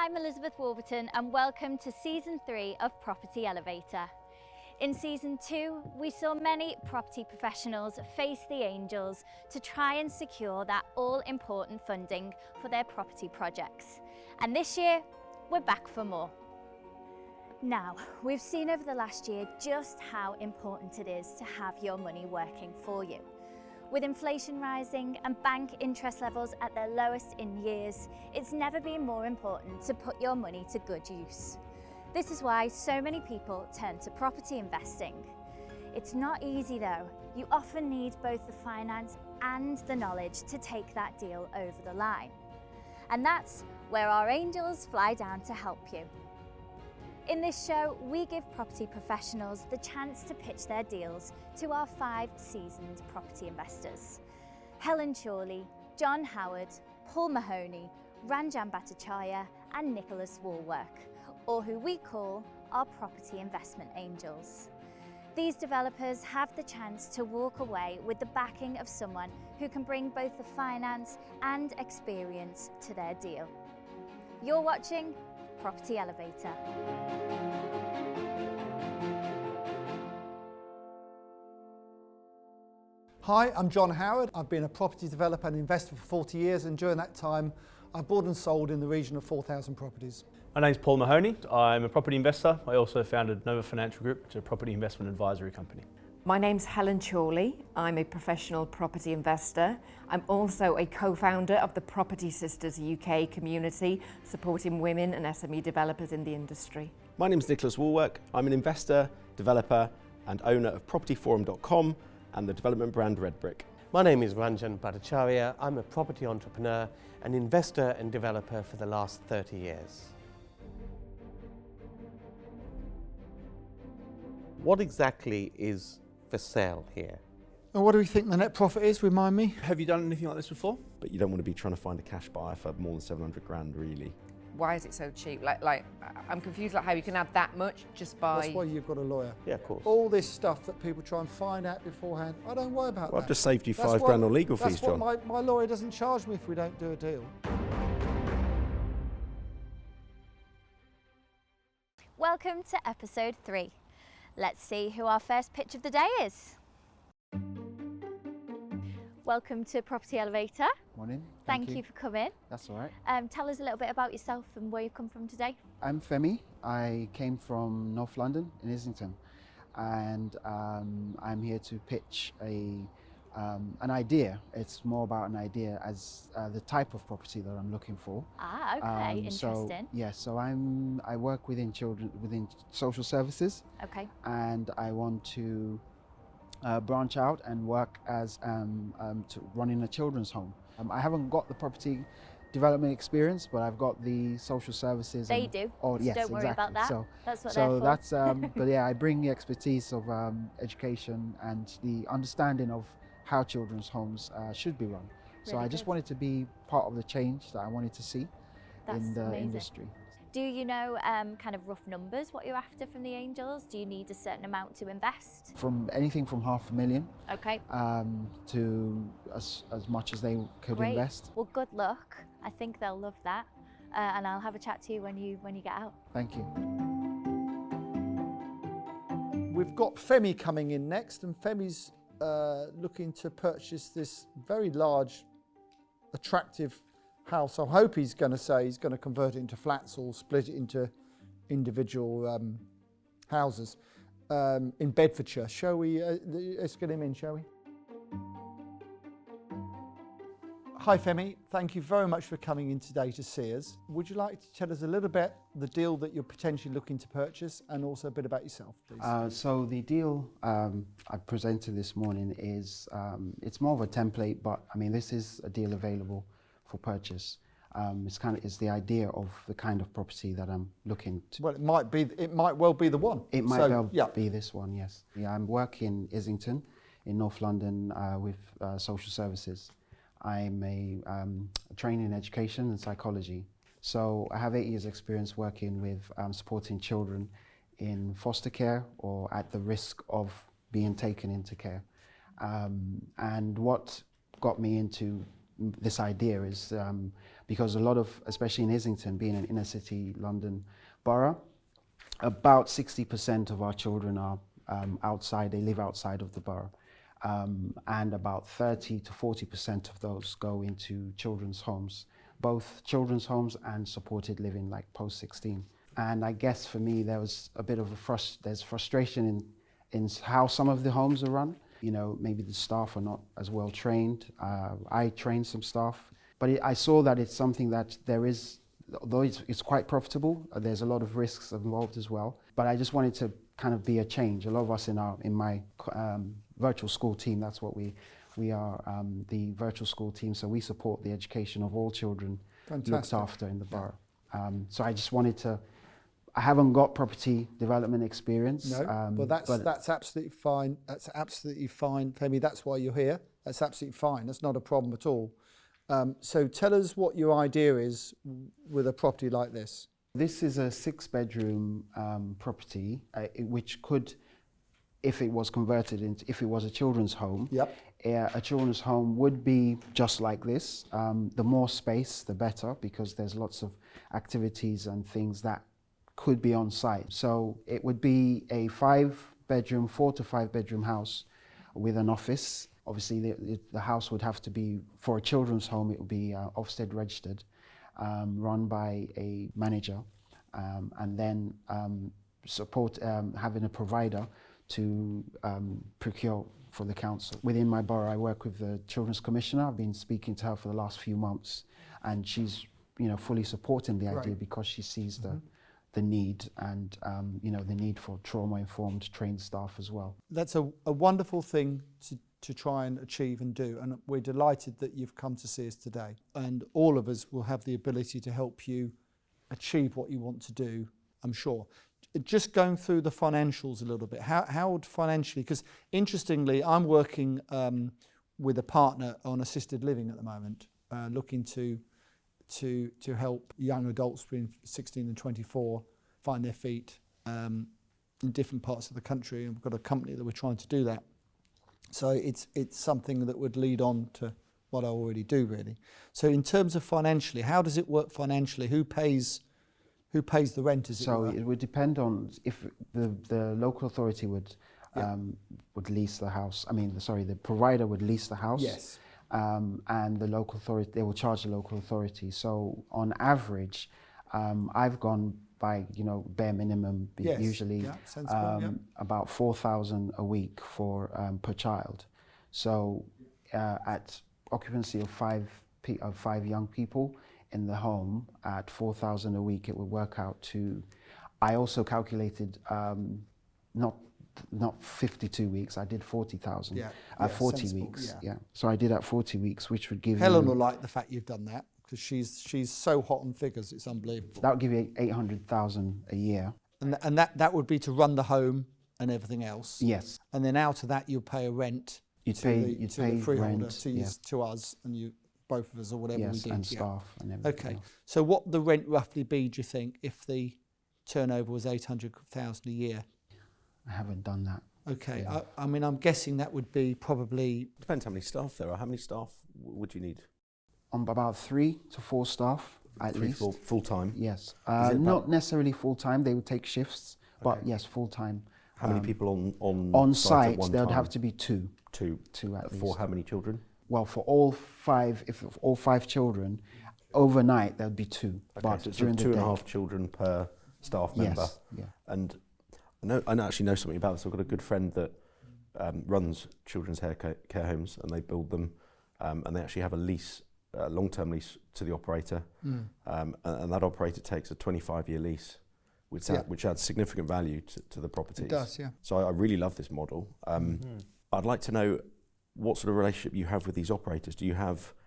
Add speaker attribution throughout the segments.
Speaker 1: I'm Elizabeth Warburton and welcome to Season 3 of Property Elevator. In Season 2, we saw many property professionals face the angels to try and secure that all-important funding for their property projects. And this year, we're back for more. Now, we've seen over the last year just how important it is to have your money working for you. With inflation rising and bank interest levels at their lowest in years, it's never been more important to put your money to good use. This is why so many people turn to property investing. It's not easy though. You often need both the finance and the knowledge to take that deal over the line. And that's where our angels fly down to help you. In this show, we give property professionals the chance to pitch their deals to our 5 seasoned property investors. Helen Chorley, John Howard, Paul Mahoney, Ranjan Bhattacharya and Wallwork, or who we call our property investment angels. These developers have the chance to walk away with the backing of someone who can bring both the finance and experience to their deal. You're watching Property Elevator.
Speaker 2: Hi, I'm John Howard. I've been a property developer and investor for 40 years, and during that time I've bought and sold in the region of 4,000 properties.
Speaker 3: My name's Paul Mahoney. I'm a property investor. I also founded Nova Financial Group, which is a property investment advisory company.
Speaker 4: My name's Helen Chorley. I'm a professional property investor. I'm also a co-founder of the Property Sisters UK community, supporting women and SME developers in the industry.
Speaker 5: My name's Wallwork. I'm an investor, developer and owner of propertyforum.com and the development brand Red Brick.
Speaker 6: My name is Ranjan Bhattacharya. I'm a property entrepreneur, an investor and developer for the last 30 years. What exactly is for sale here?
Speaker 2: And what do we think the net profit is, remind me?
Speaker 3: Have you done anything like this before?
Speaker 5: But you don't want to be trying to find a cash buyer for more than 700 grand really.
Speaker 4: Why is it so cheap? Like I'm confused like how you can have that much just by...
Speaker 2: That's why you've got a lawyer.
Speaker 5: Yeah, of course.
Speaker 2: All this stuff that people try and find out beforehand, I don't worry about
Speaker 5: Well,
Speaker 2: that.
Speaker 5: I've just saved you
Speaker 2: That's
Speaker 5: 5
Speaker 2: what-
Speaker 5: grand on legal fees, John.
Speaker 2: That's what my lawyer doesn't charge me if we don't do a deal.
Speaker 1: Welcome to episode 3. Let's see who our first pitch of the day is. Welcome to Property Elevator.
Speaker 7: Morning.
Speaker 1: Thank you for coming.
Speaker 7: That's all right.
Speaker 1: Tell us a little bit about yourself and where you've come from today.
Speaker 7: I'm Femi. I came from North London in Islington, and I'm here to pitch an idea. It's more about an idea as the type of property that I'm looking for.
Speaker 1: Ah, okay, interesting.
Speaker 7: So I work within social services.
Speaker 1: Okay.
Speaker 7: And I want to branch out and work as running a children's home. I haven't got the property development experience, but I've got the social services.
Speaker 1: They do.
Speaker 7: Oh,
Speaker 1: so
Speaker 7: yes,
Speaker 1: don't worry
Speaker 7: exactly.
Speaker 1: about that.
Speaker 7: So
Speaker 1: that's what they're for.
Speaker 7: that's but yeah, I bring the expertise of education and the understanding of how children's homes should be run. So
Speaker 1: Really
Speaker 7: I just
Speaker 1: good.
Speaker 7: wanted to be part of the change that I wanted to see
Speaker 1: That's
Speaker 7: in the
Speaker 1: amazing.
Speaker 7: industry.
Speaker 1: Do you know kind of rough numbers, what you're after from the angels? Do you need a certain amount to invest?
Speaker 7: From anything from £500,000
Speaker 1: Okay.
Speaker 7: to as much as they could
Speaker 1: Great.
Speaker 7: invest.
Speaker 1: Well, good luck. I think they'll love that. And I'll have a chat to you when you get out.
Speaker 7: Thank you.
Speaker 2: We've got Femi coming in next, and Femi's looking to purchase this very large, attractive house. I hope he's going to say he's going to convert it into flats or split it into individual houses in Bedfordshire. Shall we, let's get him in, shall we? Hi Femi, thank you very much for coming in today to see us. Would you like to tell us a little bit the deal that you're potentially looking to purchase and also a bit about yourself, please?
Speaker 7: So the deal I presented this morning is, it's more of a template, but I mean, this is a deal available for purchase. It's the idea of the kind of property that I'm looking to.
Speaker 2: Well, it might well be the one.
Speaker 7: It might be this one, yes. Yeah, I'm working in Islington in North London with social services. I'm a trained in education and psychology. So I have 8 years experience working with supporting children in foster care or at the risk of being taken into care. And what got me into this idea is because a lot of, especially in Islington, being an inner city London borough, about 60% of our children are outside, they live outside of the borough. And about 30 to 40% of those go into children's homes, both children's homes and supported living, like post-16. And I guess for me, there was a bit of there's frustration in how some of the homes are run. You know, maybe the staff are not as well trained. I trained some staff, but I saw that it's something that there is, although it's quite profitable, there's a lot of risks involved as well. But I just wanted to kind of be a change. A lot of us in my virtual school team, that's what we are, the virtual school team. So we support the education of all children looked after in the borough. So I just wanted to. I haven't got property development experience.
Speaker 2: No, but that's absolutely fine. That's absolutely fine, Femi. That's why you're here. That's absolutely fine. That's not a problem at all. So tell us what your idea is with a property like this.
Speaker 7: This is a 6-bedroom property, which could, if it was converted into, if it was a children's home,
Speaker 2: yep.
Speaker 7: A children's home would be just like this. The more space, the better, because there's lots of activities and things that could be on site. So it would be a 5-bedroom, 4 to 5-bedroom house with an office. Obviously, the house would have to be, for a children's home, it would be Ofsted registered, run by a manager, and then having a provider to procure for the council. Within my borough, I work with the Children's Commissioner. I've been speaking to her for the last few months, and she's fully supporting the idea because she sees the need and the need for trauma-informed trained staff as well.
Speaker 2: That's a wonderful thing to try and achieve and do, and we're delighted that you've come to see us today. And all of us will have the ability to help you achieve what you want to do, I'm sure. Just going through the financials a little bit, how would financially, because interestingly, I'm working with a partner on assisted living at the moment, looking to help young adults between 16 and 24 find their feet in different parts of the country, and we've got a company that we're trying to do that. So it's something that would lead on to what I already do, really. So in terms of financially, how does it work financially? Who pays the rent?
Speaker 7: It would depend on if the local authority would lease the house. The provider would lease the house.
Speaker 2: Yes.
Speaker 7: And the local authority, they will charge the local authority. So on average, I've gone by bare minimum, usually about 4,000 a week for per child. So at occupancy of five young people in the home at 4,000 a week, it would work out to. I also calculated not 52 weeks, I did 40,000. 40 sensible, weeks. So I did at 40 weeks, which would give
Speaker 2: Helen will like the fact you've done that, because she's so hot on figures, it's unbelievable.
Speaker 7: That would give you 800,000 a year.
Speaker 2: And that would be to run the home and everything else.
Speaker 7: Yes.
Speaker 2: And then out of that, you'd pay a rent.
Speaker 7: You'd pay
Speaker 2: the freeholder,
Speaker 7: rent,
Speaker 2: to us, and you, both of us, or whatever we did.
Speaker 7: And staff and everything.
Speaker 2: Okay.
Speaker 7: Else.
Speaker 2: So what would the rent roughly be, do you think, if the turnover was 800,000 a year?
Speaker 7: I haven't done that.
Speaker 2: Okay. Yeah. I'm guessing that would be probably.
Speaker 5: Depends how many staff there are. How many staff would you need?
Speaker 7: About 3 to 4 staff at least.
Speaker 5: 3 full time.
Speaker 7: Yes. Not necessarily full time. They would take shifts, but yes, full time.
Speaker 5: How many people
Speaker 7: on site? There would
Speaker 5: time?
Speaker 7: have to be 2.
Speaker 5: 2
Speaker 7: at least.
Speaker 5: For how many children?
Speaker 7: Well, for all 5, if all 5 children, overnight there would be 2.
Speaker 5: Okay,
Speaker 7: but
Speaker 5: so
Speaker 7: during the
Speaker 5: 2.5 children per staff member.
Speaker 7: Yes. Yeah.
Speaker 5: And I actually know something about this. I've got a good friend that runs children's care homes, and they build them, and they actually have a lease, long-term lease to the operator, and that operator takes a 25-year lease, which adds significant value to the properties.
Speaker 2: It does, yeah.
Speaker 5: So I really love this model. I'd like to know what sort of relationship you have with these operators.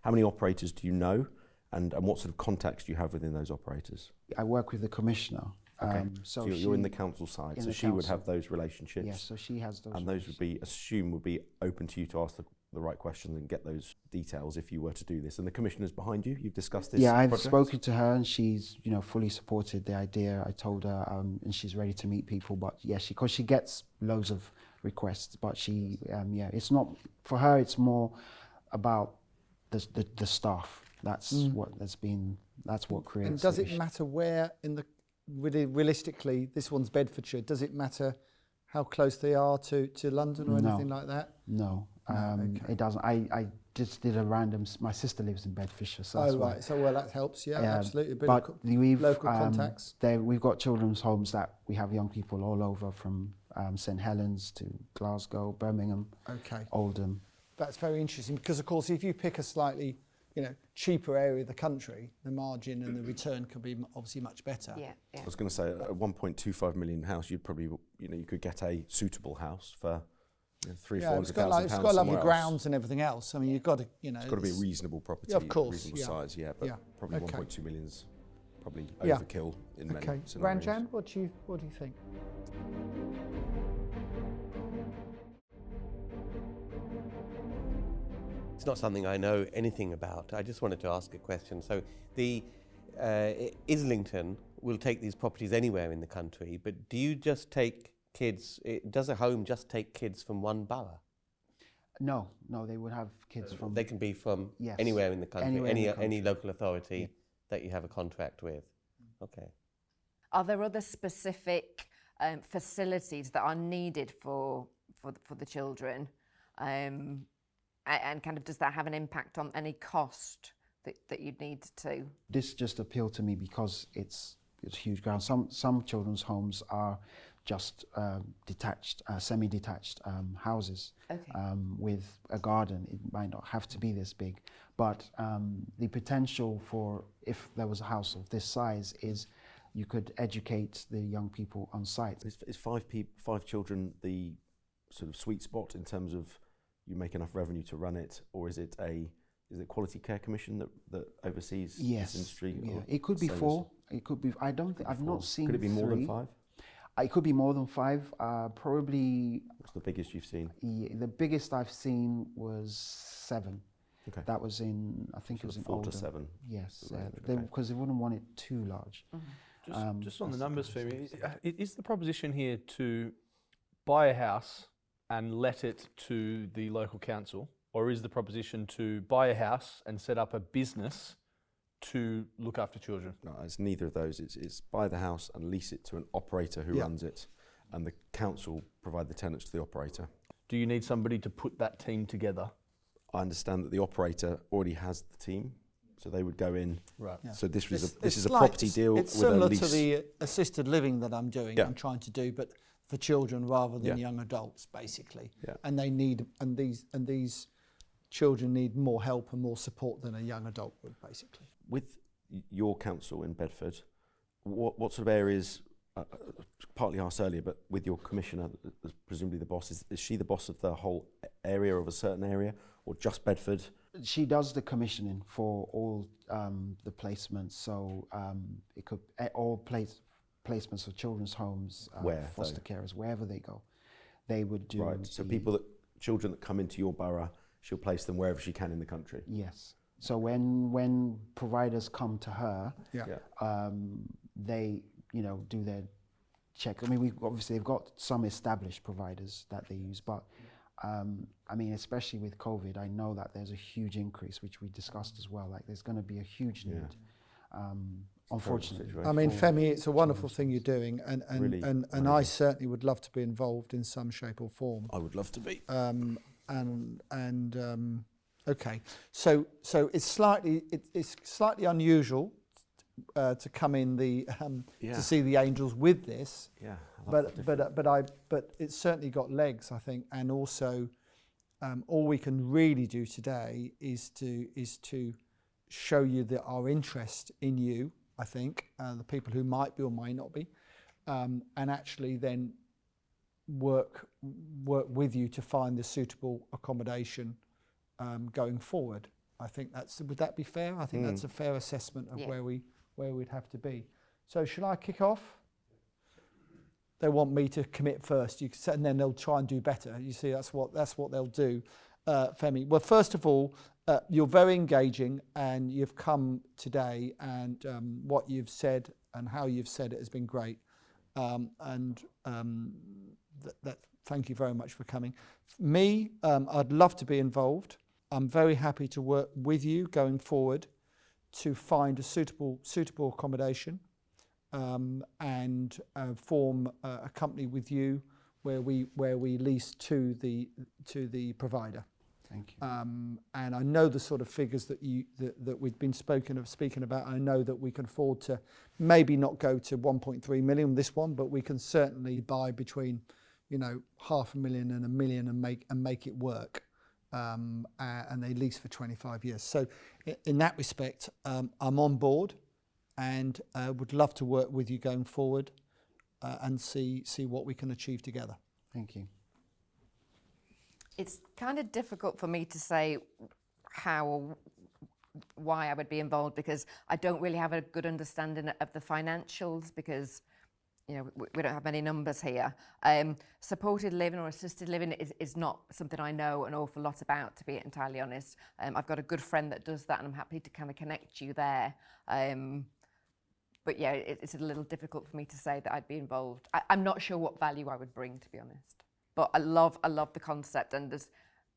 Speaker 5: How many operators do you know, and what sort of contacts do you have within those operators?
Speaker 7: I work with the commissioner.
Speaker 5: Okay. So you're in the council side, so she would have those relationships.
Speaker 7: Yes, so she has those.
Speaker 5: And those would be open to you to ask the right questions and get those details if you were to do this. And the commissioner's behind you. You've discussed this.
Speaker 7: Yeah, I've
Speaker 5: project?
Speaker 7: spoken to her, and she's fully supported the idea. I told her, and she's ready to meet people. But yeah, because she gets loads of requests, but she it's not for her. It's more about the staff. That's that's what creates.
Speaker 2: And does
Speaker 7: the
Speaker 2: it
Speaker 7: issue.
Speaker 2: matter where really realistically, this one's Bedfordshire, does it matter how close they are to London or anything like that?
Speaker 7: No,
Speaker 2: okay.
Speaker 7: it doesn't. I just did a random. My sister lives in Bedfordshire, so that's why.
Speaker 2: Right. So that helps. Yeah, absolutely. A bit
Speaker 7: But
Speaker 2: of
Speaker 7: we've
Speaker 2: local contacts.
Speaker 7: We've got children's homes that we have young people all over, from St Helens to Glasgow, Birmingham, Oldham.
Speaker 2: That's very interesting because, of course, if you pick a slightly, cheaper area of the country, the margin and the return can be obviously much better.
Speaker 4: Yeah.
Speaker 5: I was going to say, a 1.25 million house, you'd probably, you could get a suitable house for 300,000-400,000
Speaker 2: it's got
Speaker 5: pounds.
Speaker 2: It's got lovely grounds and everything else. I mean, you've got to,
Speaker 5: It's got to be a reasonable property,
Speaker 2: of course,
Speaker 5: reasonable size, but probably 1.2 million's probably overkill in many scenarios.
Speaker 2: Ranjan, what do you think?
Speaker 6: It's not something I know anything about. I just wanted to ask a question. So the Islington will take these properties anywhere in the country, but do you just take kids, does a home just take kids from one borough?
Speaker 7: No, they would have kids from.
Speaker 6: They can be from anywhere in the country, any local authority that you have a contract with. Okay.
Speaker 4: Are there other specific facilities that are needed for the children? And kind of, does that have an impact on any cost that you'd need to?
Speaker 7: This just appealed to me because it's huge ground. Some children's homes are just detached, semi-detached houses with a garden. It might not have to be this big, but the potential for, if there was a house of this size, is you could educate the young people on site.
Speaker 5: Is five children the sort of sweet spot in terms of you make enough revenue to run it, or is it Quality Care Commission that oversees this industry?
Speaker 7: Yeah, it could be 4. It could be. I don't think I've not seen.
Speaker 5: Could it be
Speaker 7: 3.
Speaker 5: more than 5?
Speaker 7: It could be more than 5. Probably.
Speaker 5: What's the biggest you've seen?
Speaker 7: Yeah, the biggest I've seen was 7.
Speaker 5: Okay.
Speaker 7: That was in, I think it was in
Speaker 5: 4
Speaker 7: Oldham.
Speaker 5: to 7.
Speaker 7: Yes, because they wouldn't want it too large.
Speaker 3: Just on the numbers, Femi, is the proposition here to buy a house and let it to the local council, or is the proposition to buy a house and set up a business to look after children?
Speaker 5: No, it's neither of those. It's buy the house and lease it to an operator who runs it, and the council provide the tenants to the operator.
Speaker 3: Do you need somebody to put that team together?
Speaker 5: I understand that the operator already has the team, so they would go in.
Speaker 3: Right.
Speaker 2: Yeah.
Speaker 5: So this is a
Speaker 2: like,
Speaker 5: property deal
Speaker 2: it's
Speaker 5: with a
Speaker 2: similar
Speaker 5: lease.
Speaker 2: to the assisted living that I'm doing. I'm trying to do, but for children rather than young adults, basically.
Speaker 5: Yeah.
Speaker 2: And they need, and these children need more help and more support than a young adult would, basically.
Speaker 5: With your council in Bedford, what sort of areas, partly asked earlier, but with your commissioner, presumably the boss, is she the boss of the whole area, of a certain area, or just Bedford?
Speaker 7: She does the commissioning for all the placements, so it could all placements of children's homes, foster carers, wherever they go, they would do.
Speaker 5: Right. So children that come into your borough, she'll place them wherever she can in the country.
Speaker 7: Yes. So when providers come to her, they do their check. I mean, they've got some established providers that they use, but I mean, especially with COVID, I know that there's a huge increase, which we discussed as well. Like, there's going to be a huge need. Unfortunately.
Speaker 2: I mean, Femi, it's a wonderful thing you're doing, and
Speaker 5: Really
Speaker 2: I certainly would love to be involved in some shape or form.
Speaker 5: I would love to be.
Speaker 2: Okay, so it's slightly unusual to come in to see the Angels with this.
Speaker 5: Yeah.
Speaker 2: But it's certainly got legs, I think, and also all we can really do today is to show you our interest in you. I think the people who might be or might not be, and actually then work with you to find the suitable accommodation going forward. I think would that be fair? I think that's a fair assessment of where we'd have to be. So shall I kick off? They want me to commit first, and then they'll try and do better. You see, that's what they'll do, Femi. Well, first of all, you're very engaging, and you've come today, and what you've said and how you've said it has been great. Thank you very much for coming. Me, I'd love to be involved. I'm very happy to work with you going forward. to find a suitable accommodation and form a company with you where we lease to the provider.
Speaker 7: Thank you.
Speaker 2: And I know the sort of figures that we've been speaking about. I know that we can afford to maybe not go to 1.3 million this one, but we can certainly buy between, you know, 500,000 and 1 million and make it work. And they lease for 25 years. So in that respect, I'm on board and would love to work with you going forward and see what we can achieve together.
Speaker 7: Thank you.
Speaker 4: It's kind of difficult for me to say how or why I would be involved, because I don't really have a good understanding of the financials, because you know, we don't have many numbers here. Supported living or assisted living is not something I know an awful lot about, to be entirely honest. I've got a good friend that does that, and I'm happy to kind of connect you there. But yeah, it's a little difficult for me to say that I'd be involved. I'm not sure what value I would bring, to be honest. But I love the concept, and there's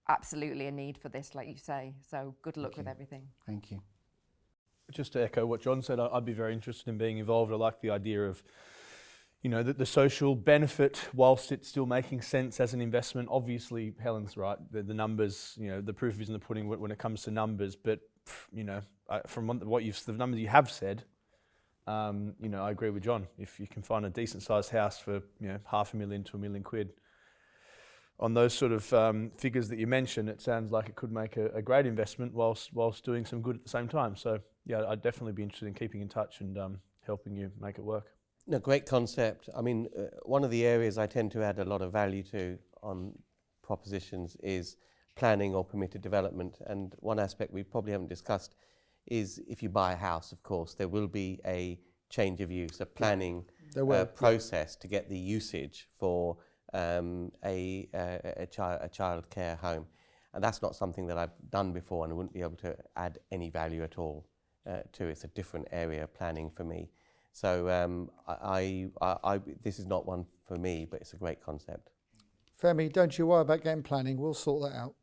Speaker 4: absolutely a need for this, like you say. So good luck with everything.
Speaker 7: Thank you.
Speaker 3: Just to echo what John said, I'd be very interested in being involved. I like the idea of, you know, the social benefit whilst it's still making sense as an investment. Obviously, Helen's right. The numbers, you know, the proof is in the pudding when it comes to numbers. But you know, from the numbers you have said, you know, I agree with John. If you can find a decent sized house for, you know, 500,000 to £1 million on those sort of figures that you mentioned, it sounds like it could make a great investment whilst doing some good at the same time. So yeah, I'd definitely be interested in keeping in touch and helping you make it work.
Speaker 6: No, great concept. I mean, one of the areas I tend to add a lot of value to on propositions is planning or permitted development. And one aspect we probably haven't discussed is if you buy a house, of course, there will be a change of use, a planning process to get the usage for a child care home. And that's not something that I've done before, and I wouldn't be able to add any value at all to it. It's a different area of planning for me. So this is not one for me, but it's a great concept.
Speaker 2: Femi, don't you worry about getting planning. We'll sort that out.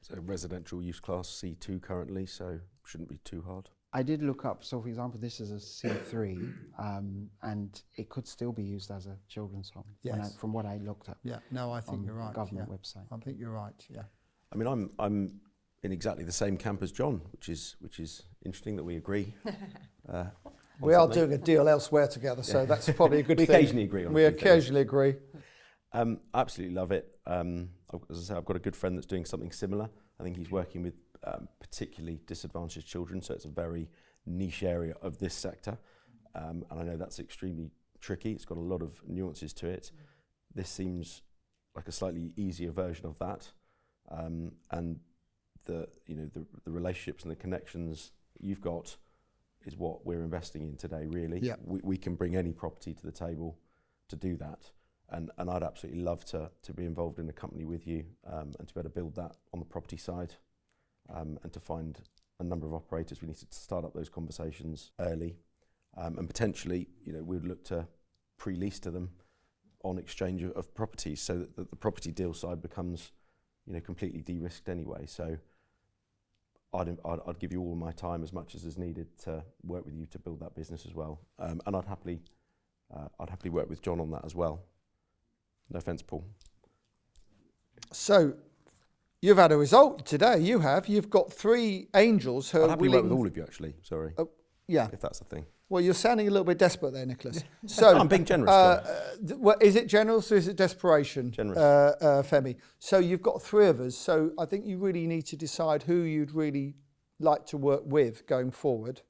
Speaker 5: So residential use class C2 currently, so shouldn't be too hard.
Speaker 7: I did look up, so for example, this is a C3, and it could still be used as a children's home.
Speaker 2: Yes.
Speaker 7: From what I looked at.
Speaker 2: Yeah, no, I think you're right.
Speaker 7: Government website.
Speaker 2: I think you're right, yeah.
Speaker 5: I mean, I'm in exactly the same camp as John, which is interesting that we agree.
Speaker 2: We are doing a deal elsewhere together, so that's probably a good thing.
Speaker 5: We occasionally agree on.
Speaker 2: We occasionally agree.
Speaker 5: I absolutely love it. As I say, I've got a good friend that's doing something similar. I think he's working with particularly disadvantaged children, so it's a very niche area of this sector. And I know that's extremely tricky. It's got a lot of nuances to it. This seems like a slightly easier version of that. And the relationships and the connections that you've got is what we're investing in today, really.
Speaker 2: Yeah.
Speaker 5: We can bring any property to the table to do that. And I'd absolutely love to be involved in a company with you and to be able to build that on the property side and to find a number of operators. We need to start up those conversations early and potentially, you know, we'd look to pre-lease to them on exchange of properties so that the property deal side becomes, you know, completely de-risked anyway. So I'd give you all my time as much as is needed to work with you to build that business as well. And I'd happily work with John on that as well. No offence, Paul.
Speaker 2: So, you've had a result today. You've got 3 angels who are
Speaker 5: I'd happily
Speaker 2: willing.
Speaker 5: work with all of you, actually. Sorry.
Speaker 2: Yeah.
Speaker 5: If that's the thing.
Speaker 2: Well, you're sounding a little bit desperate there, Nicholas. So
Speaker 5: I'm being generous.
Speaker 2: well, is it generous or is it desperation?
Speaker 5: Generous.
Speaker 2: Femi. So you've got 3 of us. So I think you really need to decide who you'd really like to work with going forward.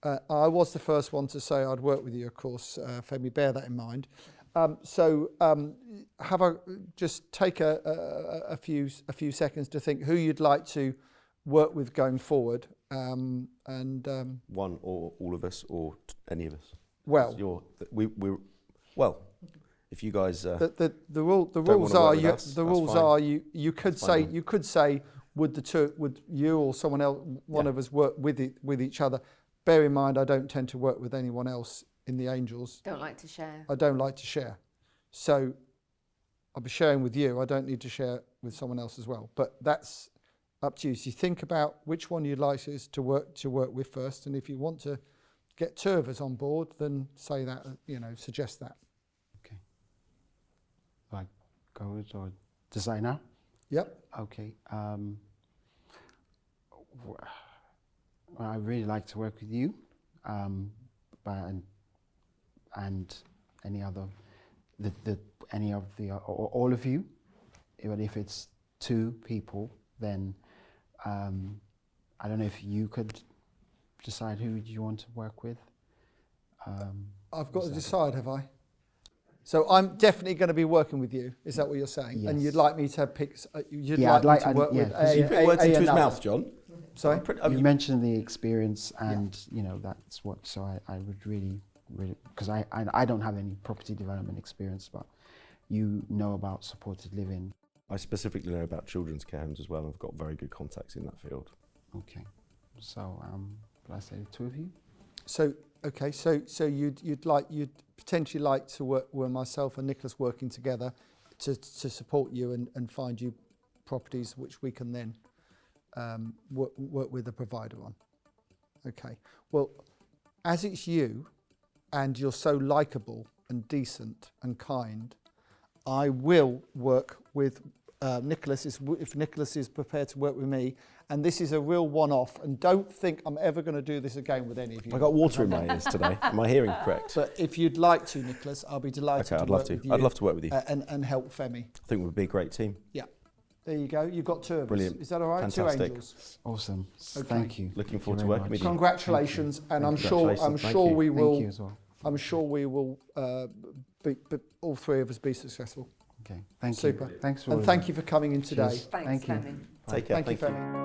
Speaker 2: I was the first one to say I'd work with you, of course, Femi. Bear that in mind. Just take a few seconds to think who you'd like to work with going forward.
Speaker 5: One or all of us or any of us.
Speaker 2: Well,
Speaker 5: if you guys
Speaker 2: the rules are you could say would you or someone else, one of us, work with each other. Bear in mind, I don't tend to work with anyone else in the Angels.
Speaker 4: Don't like to share.
Speaker 2: I don't like to share. So I'll be sharing with you. I don't need to share with someone else as well. But that's up to you. So you think about which one you'd like us to work with first, and if you want to get 2 of us on board, then say that, suggest that.
Speaker 7: Okay. Like, go it or decide now?
Speaker 2: Yep.
Speaker 7: Okay. Well, I really like to work with you, and any other, all of you. But if it's 2 people, then I don't know if you could decide who you want to work with.
Speaker 2: I've got to decide, have I? So I'm definitely going to be working with you. Is that what you're saying?
Speaker 7: Yes.
Speaker 2: And you'd like me to pick? You'd
Speaker 7: Yeah,
Speaker 2: like me to work with?
Speaker 5: You put words into his mouth, John.
Speaker 2: Sorry.
Speaker 7: You mentioned the experience, and that's what. So I would really, because I don't have any property development experience, but you know about supported living.
Speaker 5: I specifically know about children's care homes as well. I've got very good contacts in that field.
Speaker 7: Okay, so will I say the 2 of you?
Speaker 2: So okay, so you'd potentially like to work with myself and Nicholas working together to support you and find you properties which we can then work with the provider on. Okay. Well, as it's you, and you're so likeable and decent and kind, I will work with Nicholas if Nicholas is prepared to work with me. And this is a real one-off. And don't think I'm ever going to do this again with any of you.
Speaker 5: I got water in my ears today. Am I hearing correct?
Speaker 2: But if you'd like to, Nicholas, I'll be delighted
Speaker 5: Okay,
Speaker 2: to
Speaker 5: I'd
Speaker 2: work
Speaker 5: love to.
Speaker 2: with you.
Speaker 5: I'd love to work with you.
Speaker 2: And help Femi.
Speaker 5: I think we'd be a great team.
Speaker 2: Yeah. There you go. You've got 2 of us.
Speaker 5: Brilliant.
Speaker 2: Is that all right?
Speaker 5: Fantastic.
Speaker 2: 2 angels.
Speaker 7: Awesome.
Speaker 2: Okay.
Speaker 7: Thank you.
Speaker 5: Looking
Speaker 7: Thank
Speaker 5: forward
Speaker 7: you
Speaker 5: to
Speaker 7: very
Speaker 5: working
Speaker 7: much.
Speaker 5: with you.
Speaker 2: Congratulations, and I'm sure
Speaker 5: Congratulations, thank
Speaker 2: we
Speaker 5: you.
Speaker 2: will.
Speaker 7: Thank you as well.
Speaker 2: I'm sure we will. Be all 3 of us be successful.
Speaker 7: Okay. Thank
Speaker 2: Super.
Speaker 7: you. Thanks for
Speaker 2: And thank you for coming in today.
Speaker 7: Cheers.
Speaker 4: Thanks,
Speaker 7: Thank you.
Speaker 4: Femi.
Speaker 5: Take care.
Speaker 2: Thank you, Femi.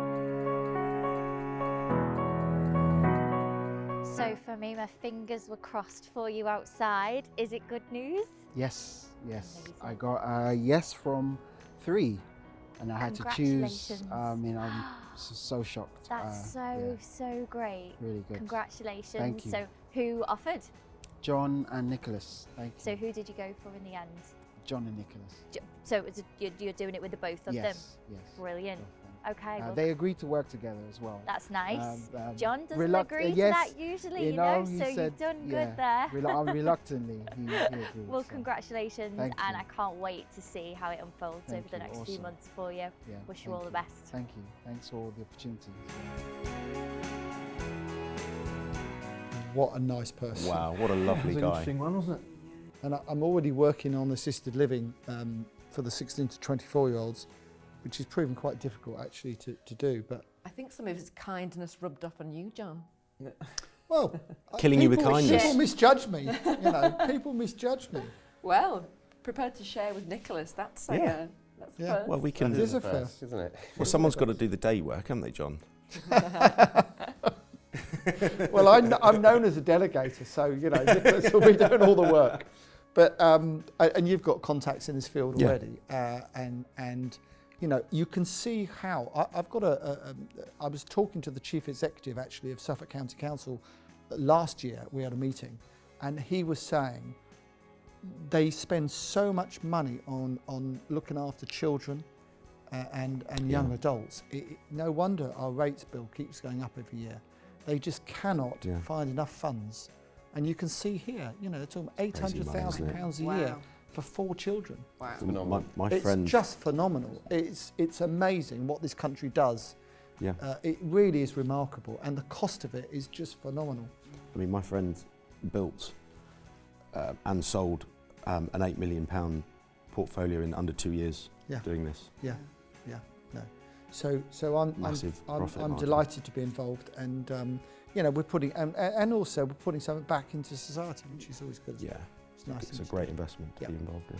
Speaker 1: So for me, my fingers were crossed for you outside. Is it good news?
Speaker 7: Yes.
Speaker 1: Amazing.
Speaker 7: I got a yes from 3, and I had to choose.
Speaker 1: Congratulations.
Speaker 7: I'm so shocked.
Speaker 1: That's so great.
Speaker 7: Really good.
Speaker 1: Congratulations.
Speaker 7: Thank you.
Speaker 1: So who offered?
Speaker 7: John and Nicholas. Thank you.
Speaker 1: So who did you go for in the end?
Speaker 7: John and Nicholas.
Speaker 1: So you're doing it with the both of them?
Speaker 7: Yes. Yes.
Speaker 1: Brilliant.
Speaker 7: Both of them.
Speaker 1: Okay. Well,
Speaker 7: They agreed to work together as well.
Speaker 1: that's nice.
Speaker 7: Um,
Speaker 1: John doesn't
Speaker 7: reluct-
Speaker 1: agree
Speaker 7: yes,
Speaker 1: to that usually,
Speaker 7: you
Speaker 1: you know,
Speaker 7: know, he
Speaker 1: so
Speaker 7: said-
Speaker 1: you've done
Speaker 7: yeah,
Speaker 1: good there.
Speaker 7: Reluctantly, he agreed.
Speaker 1: Well,
Speaker 7: so,
Speaker 1: congratulations,
Speaker 7: Thank
Speaker 1: and
Speaker 7: you.
Speaker 1: I can't wait to see how it unfolds
Speaker 7: Thank
Speaker 1: over the
Speaker 7: you,
Speaker 1: next few
Speaker 7: awesome.
Speaker 1: months for you.
Speaker 7: yeah,
Speaker 1: Wish you
Speaker 7: thank
Speaker 1: all the best.
Speaker 7: Thank you. Thanks for the opportunity.
Speaker 2: What a nice person.
Speaker 5: Wow, what a lovely
Speaker 3: It was an
Speaker 5: guy.
Speaker 3: interesting one, wasn't it?
Speaker 2: And I'm already working on assisted living for the 16 to 24-year-olds, which is proving quite difficult actually to do. But
Speaker 4: I think some of his kindness rubbed off on you, John.
Speaker 2: well,
Speaker 5: Killing you with kindness.
Speaker 2: People misjudge me. People misjudge me.
Speaker 4: Well, prepared to share with Nicholas. That's
Speaker 5: Yeah.
Speaker 4: that's
Speaker 2: Yeah.
Speaker 4: first.
Speaker 5: Well, we
Speaker 2: It
Speaker 5: can.
Speaker 2: is a first.
Speaker 6: isn't it?
Speaker 5: Well, someone's got to do the day work, haven't they, John?
Speaker 2: Well, I'm known as a delegator, so Nicholas will be doing all the work. But and you've got contacts in this field
Speaker 5: Yeah.
Speaker 2: already, and you can see how I've got I was talking to the chief executive actually of Suffolk County Council last year. We had a meeting, and he was saying they spend so much money on looking after children and young adults. No wonder our rates bill keeps going up every year. They just cannot find enough funds. And you can see here, they're talking £800,000 a year for 4 children.
Speaker 4: Wow.
Speaker 5: My
Speaker 2: It's
Speaker 5: friend.
Speaker 2: just phenomenal. It's amazing what this country does.
Speaker 5: Yeah.
Speaker 2: It really is remarkable, and the cost of it is just phenomenal.
Speaker 5: I mean, my friend built and sold an £8 million portfolio in under 2 years doing this.
Speaker 2: Yeah, no. So
Speaker 5: Massive profit
Speaker 2: I'm
Speaker 5: margin.
Speaker 2: delighted to be involved, and we're putting and also we're putting something back into society, which is always good.
Speaker 5: Yeah,
Speaker 2: It's nice.
Speaker 5: it's
Speaker 2: thing
Speaker 5: a
Speaker 2: to
Speaker 5: great
Speaker 2: do.
Speaker 5: investment to
Speaker 2: Yeah.
Speaker 5: be involved in.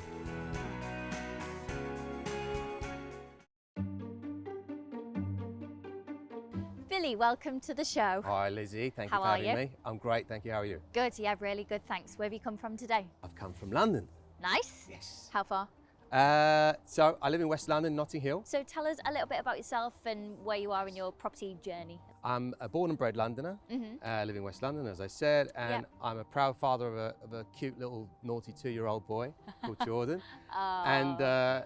Speaker 1: Billy, welcome to the show.
Speaker 8: Hi Lizzie, thank you
Speaker 1: How
Speaker 8: for
Speaker 1: are
Speaker 8: having
Speaker 1: you?
Speaker 8: me. I'm great, thank you. How are you?
Speaker 1: Good, yeah, really good, thanks. Where have you come from today?
Speaker 8: I've come from London.
Speaker 1: Nice.
Speaker 8: Yes.
Speaker 1: How far?
Speaker 8: So I live in West London, Notting Hill.
Speaker 1: So tell us a little bit about yourself and where you are in your property journey.
Speaker 8: I'm a born and bred Londoner. I live in West London, as I said, and I'm a proud father of a cute little naughty 2-year-old boy called Jordan. Yeah,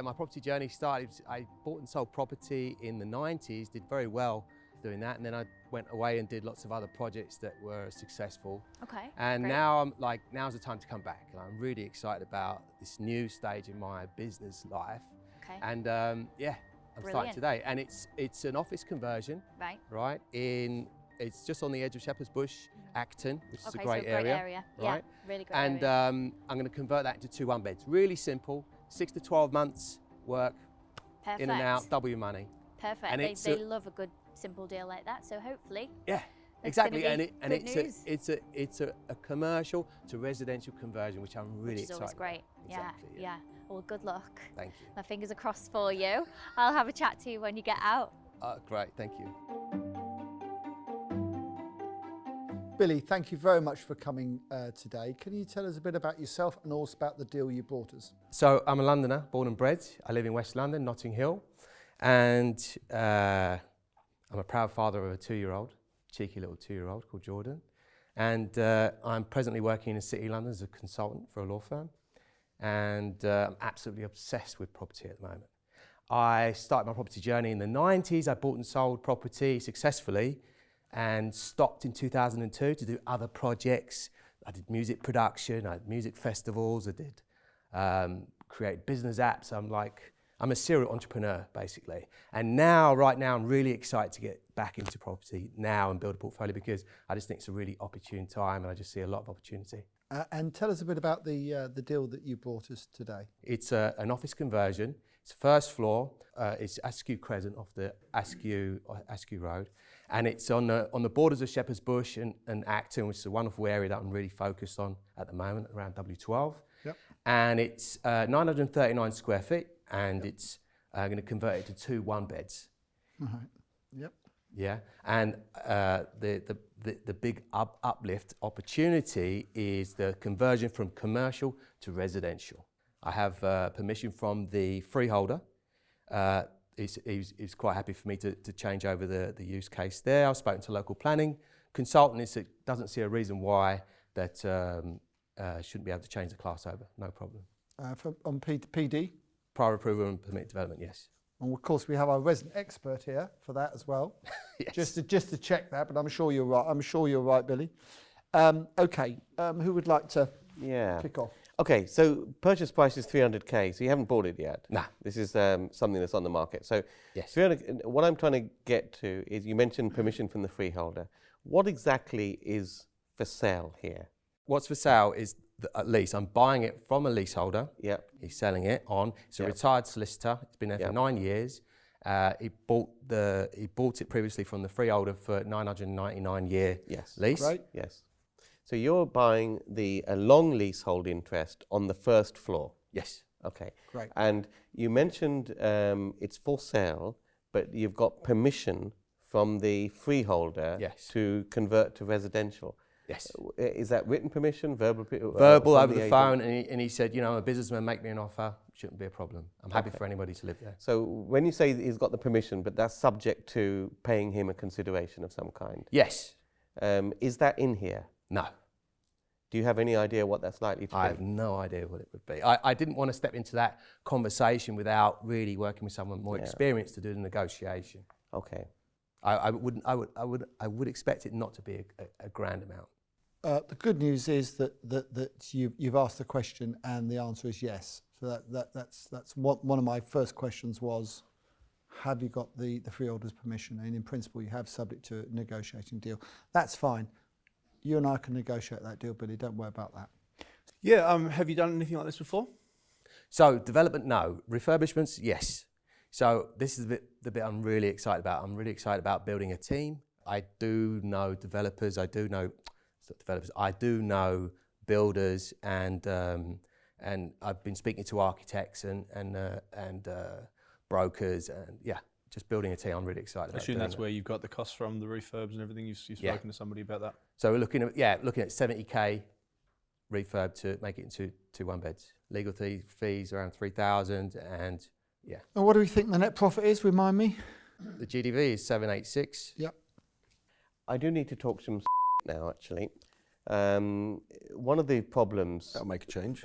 Speaker 8: my property journey started. I bought and sold property in the 90s, did very well doing that, and then I went away and did lots of other projects that were successful.
Speaker 1: Okay.
Speaker 8: And
Speaker 1: great.
Speaker 8: now I'm like, now's the time to come back, and I'm really excited about this new stage in my business life.
Speaker 1: Okay.
Speaker 8: And yeah, I'm starting
Speaker 1: Brilliant.
Speaker 8: today, and it's an office conversion.
Speaker 1: Right.
Speaker 8: Right. It's just on the edge of Shepherd's Bush, Acton, which is a
Speaker 1: Okay,
Speaker 8: great
Speaker 1: so
Speaker 8: area.
Speaker 1: area.
Speaker 8: Right.
Speaker 1: Yeah, really great
Speaker 8: And
Speaker 1: area.
Speaker 8: I'm going to convert that into 2 1-beds. Really simple, 6 to 12 months work,
Speaker 1: Perfect.
Speaker 8: in and out, double your money.
Speaker 1: Perfect.
Speaker 8: and
Speaker 1: They,
Speaker 8: it's
Speaker 1: they
Speaker 8: a-
Speaker 1: love a good simple deal like that. So hopefully.
Speaker 8: Yeah.
Speaker 1: It's
Speaker 8: Exactly,
Speaker 1: gonna
Speaker 8: and
Speaker 1: be good news.
Speaker 8: it's a commercial to residential conversion, which I'm really
Speaker 1: Which is always
Speaker 8: excited
Speaker 1: great.
Speaker 8: about. Exactly,
Speaker 1: Yeah. Well, good luck.
Speaker 8: Thank you.
Speaker 1: My fingers are crossed for you. I'll have a chat to you when you get out.
Speaker 8: Great, thank you.
Speaker 2: Billy, thank you very much for coming today. Can you tell us a bit about yourself and also about the deal you brought us?
Speaker 8: So I'm a Londoner, born and bred. I live in West London, Notting Hill, and I'm a proud father of a 2-year-old, cheeky little 2-year-old called Jordan. And I'm presently working in City London as a consultant for a law firm, and I'm absolutely obsessed with property at the moment. I started my property journey in the 90s. I bought and sold property successfully and stopped in 2002 to do other projects. I did music production, I did music festivals, I did create business apps. I'm a serial entrepreneur, basically. And now, right now, I'm really excited to get back into property now and build a portfolio because I just think it's a really opportune time and I just see a lot of opportunity.
Speaker 2: And tell us a bit about the deal that you brought us today.
Speaker 8: It's an office conversion. It's first floor. It's Askew Crescent off the Askew Road. And it's on the borders of Shepherd's Bush and Acton, which is a wonderful area that I'm really focused on at the moment, around W12.
Speaker 2: Yep.
Speaker 8: And it's 939 square feet, and it's going to convert it to 2 1-beds.
Speaker 2: Right. Yep.
Speaker 8: Yeah, and the big uplift opportunity is the conversion from commercial to residential. I have permission from the freeholder. He's quite happy for me to change over the use case there. I've spoken to local planning consultant. He doesn't see a reason why that shouldn't be able to change the class over. No problem.
Speaker 2: On PD.
Speaker 8: Prior approval and permit development, yes.
Speaker 2: And of course, we have our resident expert here for that as well.
Speaker 8: Yes.
Speaker 2: Just to check that, but I'm sure you're right. I'm sure you're right, Billy. Okay, who would like to kick off?
Speaker 6: Okay, so purchase price is 300k, so you haven't bought it yet.
Speaker 8: Nah.
Speaker 6: This is something that's on the market. So
Speaker 8: Yes.
Speaker 6: 300, what I'm trying to get to is you mentioned permission from the freeholder. What exactly is for sale here?
Speaker 8: What's for sale is a lease. I'm buying it from a leaseholder.
Speaker 6: Yep.
Speaker 8: He's selling it on. It's a
Speaker 6: Yep.
Speaker 8: retired solicitor. It's been there
Speaker 6: Yep.
Speaker 8: for 9 years. He bought it previously from the freeholder for 999-year
Speaker 6: Yes.
Speaker 8: lease.
Speaker 2: Great.
Speaker 6: Yes. So you're buying a long leasehold interest on the first floor.
Speaker 8: Yes.
Speaker 6: Okay.
Speaker 2: Great.
Speaker 6: And you mentioned it's for sale, but you've got permission from the freeholder
Speaker 8: Yes.
Speaker 6: to convert to residential.
Speaker 8: Yes.
Speaker 6: Is that written permission, verbal?
Speaker 8: Verbal
Speaker 6: from
Speaker 8: over the
Speaker 6: agent?
Speaker 8: phone, and he said, a businessman make me an offer, shouldn't be a problem. I'm happy for anybody to live there.
Speaker 6: So when you say he's got the permission, but that's subject to paying him a consideration of some kind.
Speaker 8: Yes.
Speaker 6: Is that in here?
Speaker 8: No.
Speaker 6: Do you have any idea what that's likely to
Speaker 8: I
Speaker 6: be?
Speaker 8: have no idea what it would be. I didn't want to step into that conversation without really working with someone more experienced to do the negotiation.
Speaker 6: Okay.
Speaker 8: I would expect it not to be a grand amount.
Speaker 2: The good news is that you've asked the question and the answer is yes. So that's one of my first questions was, have you got the freeholder's permission? And in principle, you have, subject to a negotiating deal. That's fine. You and I can negotiate that deal, Billy. Don't worry about that.
Speaker 3: Yeah, have you done anything like this before?
Speaker 8: So development, no. Refurbishments, yes. So this is the bit I'm really excited about. I'm really excited about building a team. I do know developers. I do know builders, and I've been speaking to architects and brokers, and just building a team. I'm really excited about.
Speaker 3: I assume that's where you've got the costs from, the refurbs and everything. You've spoken to somebody about that.
Speaker 8: So we're looking at 70k refurb to make it into 2 one-beds. Legal fees around 3,000, and yeah.
Speaker 2: And what do we think the net profit is? Remind me.
Speaker 8: The GDV is 786.
Speaker 2: Yep.
Speaker 6: I do need to talk some now, actually. One of the problems...
Speaker 5: That'll make a change.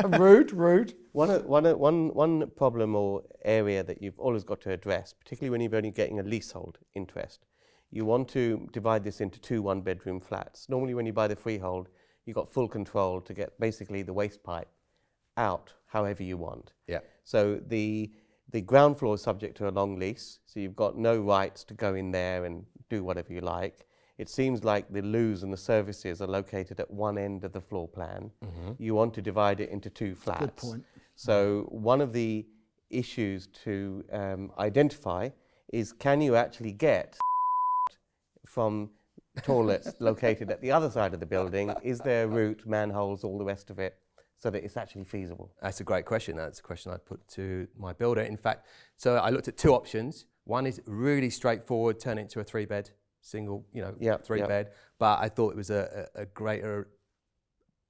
Speaker 2: Rude.
Speaker 6: One problem or area that you've always got to address, particularly when you're only getting a leasehold interest, you want to divide this into 2 one-bedroom flats. Normally when you buy the freehold, you've got full control to get basically the waste pipe out however you want.
Speaker 8: Yeah.
Speaker 6: So the ground floor is subject to a long lease, so you've got no rights to go in there and do whatever you like. It seems like the loos and the services are located at one end of the floor plan. You want to divide it into 2 flats.
Speaker 2: Good point.
Speaker 6: So one of the issues to identify is, can you actually get from toilets located at the other side of the building? Is there a route, manholes, all the rest of it, so that it's actually feasible?
Speaker 8: That's a great question. That's a question I'd put to my builder. In fact, so I looked at 2 options. One is really straightforward, turn it into a 3-bed, single, 3-bed. But I thought it was a greater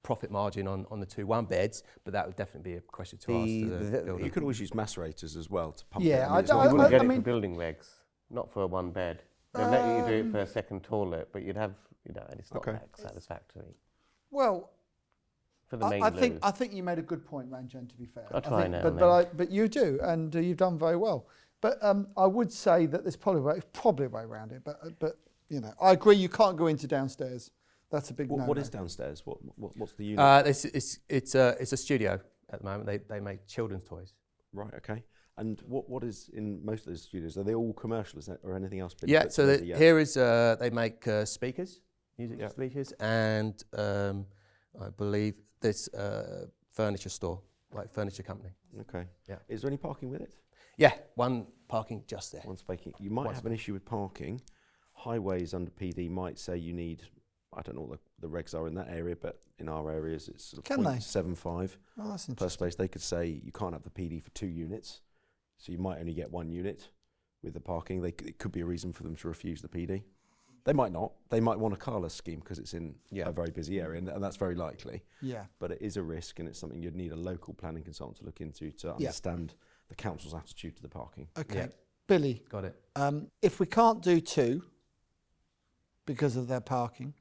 Speaker 8: profit margin on the 2 one-beds, but that would definitely be a question to ask to the builder.
Speaker 5: You could always use macerators as well to pump
Speaker 2: Yeah,
Speaker 5: it.
Speaker 6: You wouldn't get it for building regs, not for a 1-bed. They'll let you do it for a second toilet, but you'd have, and it's not that satisfactory.
Speaker 2: Well,
Speaker 6: For the main
Speaker 2: I think you made a good point, Ranjan, to be fair.
Speaker 6: I'll try now.
Speaker 2: But you do, and you've done very well. But I would say that there's probably a way around it. But I agree, you can't go into downstairs. That's a big no.
Speaker 5: What is downstairs? What's the unit?
Speaker 8: It's a studio at the moment. They make children's toys.
Speaker 5: Right. Okay. And what is in most of those studios? Are they all commercial, or anything else?
Speaker 8: Yeah. So here is they make speakers, music speakers, and I believe this furniture store, like furniture company.
Speaker 5: Okay.
Speaker 8: Yeah.
Speaker 5: Is there any parking with it?
Speaker 8: Yeah, one parking just there.
Speaker 5: One parking. You might have an issue with parking. Highways under PD might say you need, I don't know what the regs are in that area, but in our areas it's sort of
Speaker 2: Can they?
Speaker 5: 0.75
Speaker 2: Oh, that's
Speaker 5: per
Speaker 2: interesting.
Speaker 5: space. They could say you can't have the PD for 2 units, so you might only get 1 unit with the parking. It could be a reason for them to refuse the PD. They might not. They might want a carless scheme because it's in a very busy area, and that's very likely.
Speaker 2: Yeah.
Speaker 5: But it is a risk, and it's something you'd need a local planning consultant to look into to understand the council's attitude to the parking.
Speaker 2: Okay.
Speaker 8: Yeah.
Speaker 2: Billy.
Speaker 8: Got it.
Speaker 2: If we can't do 2 because of their parking,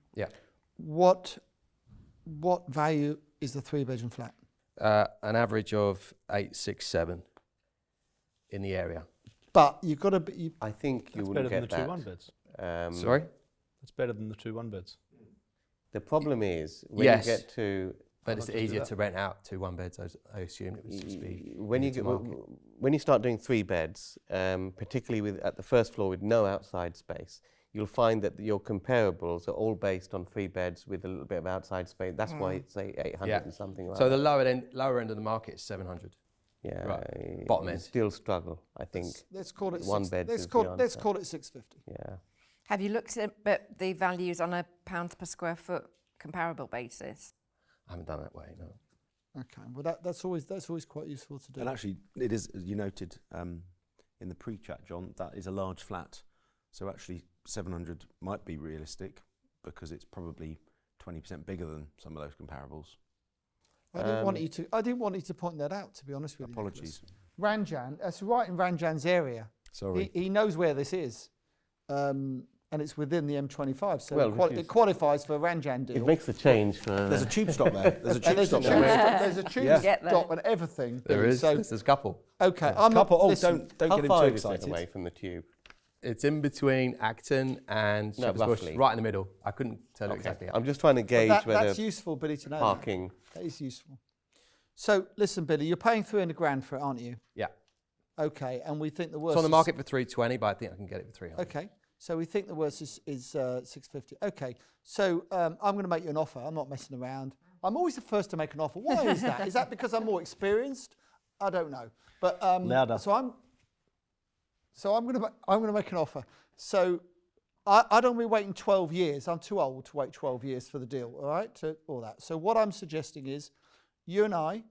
Speaker 2: what value is the 3-bedroom flat?
Speaker 8: An average of 867 in the area.
Speaker 2: But you've got to be.
Speaker 6: I think you
Speaker 3: That's
Speaker 6: wouldn't
Speaker 3: better than
Speaker 6: get
Speaker 3: the 2
Speaker 6: that.
Speaker 3: one-beds.
Speaker 8: Sorry?
Speaker 3: That's better than the 2 one-beds.
Speaker 6: The problem is when
Speaker 8: Yes.
Speaker 6: you get to
Speaker 8: But it's easier to rent out 2 one-beds. I assumed it would just be
Speaker 6: when you start doing 3 beds, particularly at the first floor with no outside space, you'll find that your comparables are all based on 3 beds with a little bit of outside space. That's why it's 800 and something like
Speaker 8: So
Speaker 6: that.
Speaker 8: the lower end of the market is 700.
Speaker 6: Yeah,
Speaker 8: right. Bottom
Speaker 6: you
Speaker 8: end.
Speaker 6: still struggle, I think.
Speaker 2: Let's call it
Speaker 6: 1 bed.
Speaker 2: Let's call it 650.
Speaker 6: Yeah.
Speaker 4: Have you looked at the values on a pounds per square foot comparable basis?
Speaker 8: I haven't done that way, no.
Speaker 2: Okay. Well, that's always quite useful to do.
Speaker 5: And actually, it is, as you noted in the pre-chat, John, that is a large flat. So actually, 700 might be realistic because it's probably 20% bigger than some of those comparables.
Speaker 2: I didn't want you to point that out, to be honest with you.
Speaker 5: Apologies.
Speaker 2: Ranjan, that's right in Ranjan's area.
Speaker 5: Sorry.
Speaker 2: He knows where this is, and it's within the M25, so
Speaker 6: Well,
Speaker 2: it qualifies for a Ranjan deal.
Speaker 6: It makes a change for...
Speaker 5: There's a tube stop there. There's a
Speaker 2: And
Speaker 5: tube stop there.
Speaker 2: there's a tube
Speaker 4: Get there.
Speaker 2: stop and everything.
Speaker 8: There is.
Speaker 2: So,
Speaker 8: There's a couple.
Speaker 2: okay, I'm not. Listen,
Speaker 5: Don't
Speaker 6: How
Speaker 5: get him
Speaker 6: far
Speaker 5: too
Speaker 6: is it
Speaker 5: excited.
Speaker 6: away from the tube?
Speaker 8: It's in between Acton and
Speaker 6: No,
Speaker 8: Shepherd's Bush,
Speaker 6: roughly.
Speaker 8: right in the middle. I couldn't tell you
Speaker 6: Okay.
Speaker 8: exactly.
Speaker 6: I'm just trying to gauge
Speaker 2: that's
Speaker 6: whether
Speaker 2: useful, Billy, to know.
Speaker 6: parking...
Speaker 2: That is useful. So, listen, Billy, you're paying 300 grand for it, aren't you?
Speaker 8: Yeah.
Speaker 2: Okay, and we think the worst.
Speaker 8: It's on the market for 320, but I think I can get it for 300.
Speaker 2: Okay, so we think the worst is 650. Okay, so I'm going to make you an offer. I'm not messing around. I'm always the first to make an offer. Why is that? Is that because I'm more experienced? I don't know. But
Speaker 3: Louder.
Speaker 2: So I'm going to make an offer. So I don't be waiting 12 years. I'm too old to wait 12 years for the deal. All right, to all that. So what I'm suggesting is, you and I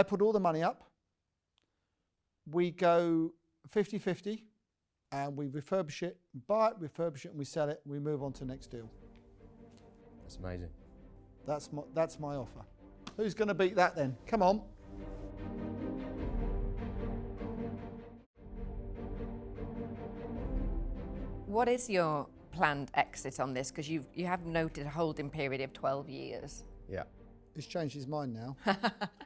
Speaker 2: put all the money up. We go 50-50, and we refurbish it, buy it, refurbish it, and we sell it. We move on to the next deal.
Speaker 8: That's amazing.
Speaker 2: That's my offer. Who's going to beat that then? Come on.
Speaker 4: What is your planned exit on this? Because you have noted a holding period of 12 years.
Speaker 8: Yeah.
Speaker 2: He's changed his mind now.